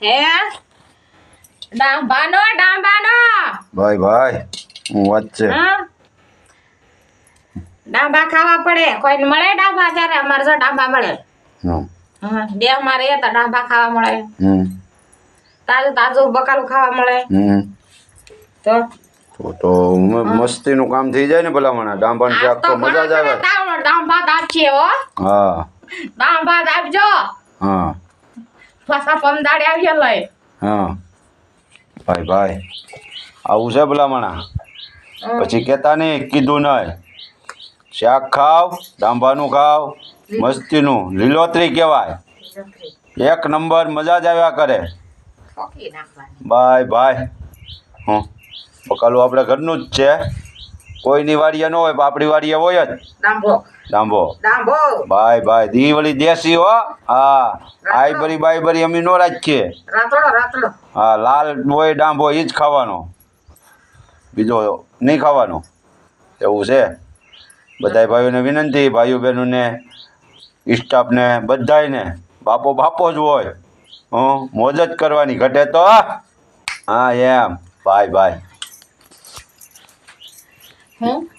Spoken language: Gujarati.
હે ડાંબાનો ભાઈ હું વાત છે હા ડાંબા ખાવા પડે કોઈને મળે ડાંબા ત્યારે અમારે જો ડાંબા મળે હમ હા દેહ મારે તો ડાંબા ખાવા મળે હમ તાજું તાજું બકાલું ખાવા મળે હમ તો તો મસ્તીનું કામ થઈ જાય ને ભલામણ ડાંબાનું શાક તો મજા જ આવે ડાંબા આપશે હો હા ડાંબા આપજો હા પાછા પમદાડે આવજો લઈ હા ભાઈ આવું છે ભલામણ પછી કહેતા નહીં કીધું નહીં શાક ખાવ ડાંબાનું ખાવ મસ્તીનું લીલોતરી કહેવાય એક નંબર મજા જ આવ્યા કરે ઠોકી નાખવાની ભાઈ હું બકાલું આપણે ઘરનું જ છે કોઈની વાડીએ ન હોય પણ આપણી વાડીએ હોય જ ડાંબો ભાઈ દી વળી દેશી હો હા બાઈ બરી અમે નો રાખીએ રાતડો હા લાલ હોય ડાંબો એ જ ખાવાનો બીજો નહીં ખાવાનો એવું છે બધા ભાઈઓને વિનંતી ભાઈઓ બહેનોને સ્ટાફને બધાયને બાપો જ હોય મોજ જ કરવાની ઘટે તો હા એમ ભાઈ હું